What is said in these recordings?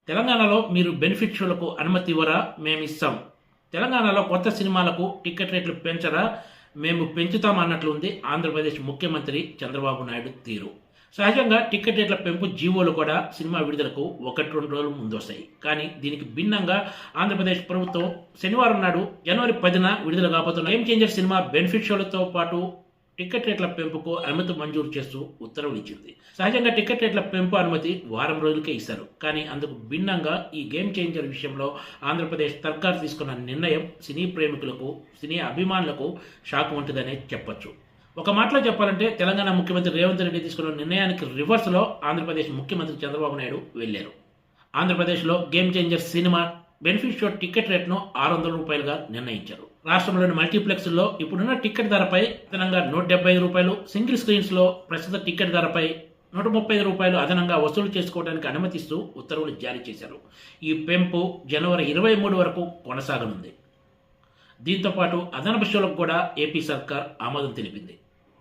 తెలంగాణలో మీరు బెనిఫిట్ షోలకు అనుమతి ఇవ్వరా? మేమిస్తాం. తెలంగాణలో కొత్త సినిమాలకు టికెట్ రేట్లు పెంచరా? మేము పెంచుతాం అన్నట్లుంది ఆంధ్రప్రదేశ్ ముఖ్యమంత్రి చంద్రబాబు నాయుడు తీరు. సహజంగా టికెట్ రేట్ల పెంపు జీవోలు కూడా సినిమా విడుదలకు 1-2 రోజులు ముందొస్తాయి. కానీ దీనికి భిన్నంగా ఆంధ్రప్రదేశ్ ప్రభుత్వం శనివారం నాడు జనవరి 10న విడుదల కాబోతున్న గేమ్ చేంజర్ సినిమా బెనిఫిట్ షోలతో పాటు టికెట్ రేట్ల పెంపుకు అనుమతి మంజూరు చేస్తూ ఉత్తర్వులు ఇచ్చింది. సహజంగా టికెట్ రేట్ల పెంపు అనుమతి వారం రోజులకే ఇస్తారు. కానీ అందుకు భిన్నంగా ఈ గేమ్ చేంజర్ విషయంలో ఆంధ్రప్రదేశ్ సర్కార్ తీసుకున్న నిర్ణయం సినీ ప్రేమికులకు, సినీ అభిమానులకు షాక్ వంటిదనే చెప్పొచ్చు. ఒక మాటలో చెప్పాలంటే తెలంగాణ ముఖ్యమంత్రి రేవంత్ రెడ్డి తీసుకున్న నిర్ణయానికి రివర్స్లో ఆంధ్రప్రదేశ్ ముఖ్యమంత్రి చంద్రబాబు నాయుడు వెళ్లారు. ఆంధ్రప్రదేశ్లో game changer cinema benefit show ticket రేట్ను 600 రూపాయలుగా నిర్ణయించారు. రాష్ట్రంలోని మల్టీప్లెక్స్లో ఇప్పుడున్న టికెట్ ధరపై అదనంగా 175 రూపాయలు, సింగిల్ స్క్రీన్స్లో ప్రస్తుత టికెట్ ధరపై 135 రూపాయలు అదనంగా వసూలు చేసుకోవడానికి అనుమతిస్తూ ఉత్తర్వులు జారీ చేశారు. ఈ పెంపు జనవరి 23 వరకు కొనసాగనుంది. దీంతోపాటు అదనపు షోలకు కూడా ఏపీ సర్కార్ ఆమోదం తెలిపింది.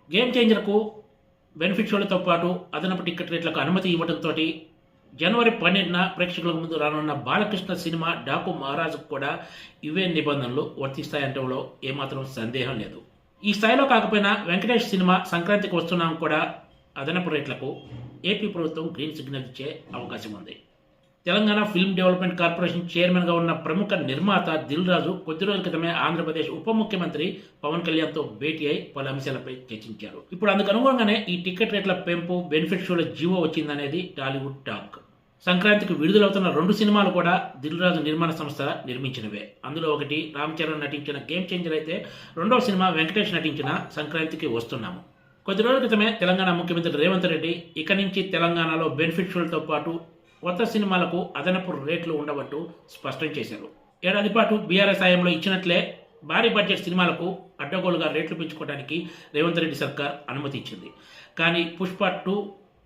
గేమ్ చేంజర్కు బెనిఫిట్ షోలతో పాటు అదనపు టికెట్ రేట్లకు అనుమతి ఇవ్వడంతో జనవరి 12న ప్రేక్షకుల ముందు రానున్న బాలకృష్ణ సినిమా డాకు మహారాజుకు కూడా ఇవే నిబంధనలు వర్తిస్తాయంటంలో ఏమాత్రం సందేహం లేదు. ఈ స్థాయిలో కాకపోయినా వెంకటేష్ సినిమా సంక్రాంతికి వస్తున్నాం కూడా అదనపు రేట్లకు ఏపీ ప్రభుత్వం గ్రీన్ సిగ్నల్ ఇచ్చే అవకాశం ఉంది. తెలంగాణ ఫిల్మ్ డెవలప్మెంట్ కార్పొరేషన్ చైర్మన్గా ఉన్న ప్రముఖ నిర్మాత దిల్ రాజు కొద్ది రోజుల క్రితమే ఆంధ్రప్రదేశ్ ఉప ముఖ్యమంత్రి పవన్ కళ్యాణ్తో భేటీ అయి పలు అంశాలపై చర్చించారు. ఇప్పుడు అందుకు అనుగుణంగానే ఈ టికెట్ రేట్ల పెంపు, బెనిఫిట్ షోల జీవో వచ్చిందనేది టాలీవుడ్ టాక్. సంక్రాంతికి విడుదలవుతున్న 2 సినిమాలు కూడా దిల్ రాజు నిర్మాణ సంస్థ నిర్మించినవే. అందులో ఒకటి రామ్ చరణ్ నటించిన గేమ్ చేంజర్ అయితే రెండవ సినిమా వెంకటేష్ నటించిన సంక్రాంతికి వస్తున్నాము. కొద్ది రోజుల క్రితమే తెలంగాణ ముఖ్యమంత్రి రేవంత్ రెడ్డి ఇక నుంచి తెలంగాణలో బెనిఫిట్ షోలతో పాటు కొత్త సినిమాలకు అదనపు రేట్లు ఉండవంటూ స్పష్టం చేశారు. ఏడాది పాటు బీఆర్ఎస్ హయాంలో ఇచ్చినట్లే భారీ బడ్జెట్ సినిమాలకు అడ్డగోలుగా రేట్లు పెంచుకోవడానికి రేవంత్ రెడ్డి సర్కార్ అనుమతి ఇచ్చింది. కానీ పుష్ప 2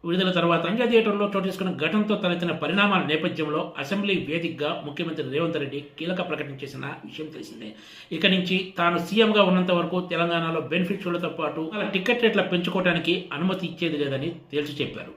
విడుదల తర్వాత సంజయ్ థియేటర్లో చోటు చేసుకున్న ఘటనతో తలెత్తిన పరిణామాల నేపథ్యంలో అసెంబ్లీ వేదికగా ముఖ్యమంత్రి రేవంత్ రెడ్డి కీలక ప్రకటన చేసిన విషయం తెలిసిందే. ఇక నుంచి తాను సీఎంగా ఉన్నంత వరకు తెలంగాణలో బెనిఫిట్ షోలతో పాటు టికెట్ రేట్ల పెంచుకోవడానికి అనుమతి ఇచ్చేది లేదని తేల్చి చెప్పారు.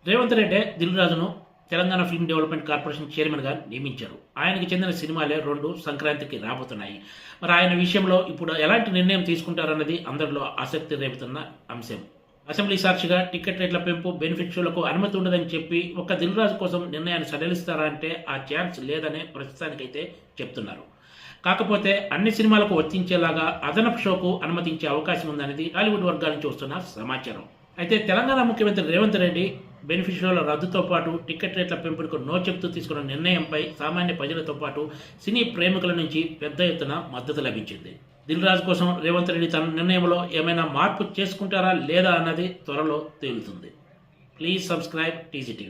రేవంత్ రెడ్డి దిల్ రాజును తెలంగాణ ఫిల్మ్ డెవలప్మెంట్ కార్పొరేషన్ చైర్మన్గా నియమించారు. ఆయనకి చెందిన సినిమాలే 2 సంక్రాంతికి రాబోతున్నాయి. మరి ఆయన విషయంలో ఇప్పుడు ఎలాంటి నిర్ణయం తీసుకుంటారన్నది అందరిలో ఆసక్తి రేపుతున్న అంశం. అసెంబ్లీ సాక్షిగా టికెట్ రేట్ల పెంపు, బెనిఫిట్ షోలకు అనుమతి ఉండదని చెప్పి ఒక్క దిల్ రాజు కోసం నిర్ణయాన్ని సడలిస్తారా అంటే ఆ ఛాన్స్ లేదనే ప్రస్తుతానికైతే చెప్తున్నారు. కాకపోతే అన్ని సినిమాలకు వర్తించేలాగా అదనపు షోకు అనుమతించే అవకాశం ఉందనేది టాలీవుడ్ వర్గాల నుంచి వస్తున్న సమాచారం. అయితే తెలంగాణ ముఖ్యమంత్రి రేవంత్ రెడ్డి బెనిఫిట్ షోల రద్దుతో పాటు టికెట్ రేట్ల పెంపుకు నో చెప్తూ తీసుకున్న నిర్ణయంపై సామాన్య ప్రజలతో పాటు సినీ ప్రేమికుల నుంచి పెద్ద ఎత్తున మద్దతు లభించింది. దిల్ రాజు కోసం రేవంత్ రెడ్డి తన నిర్ణయంలో ఏమైనా మార్పు చేసుకుంటారా లేదా అన్నది త్వరలో తేలుతుంది. Please subscribe TGTV.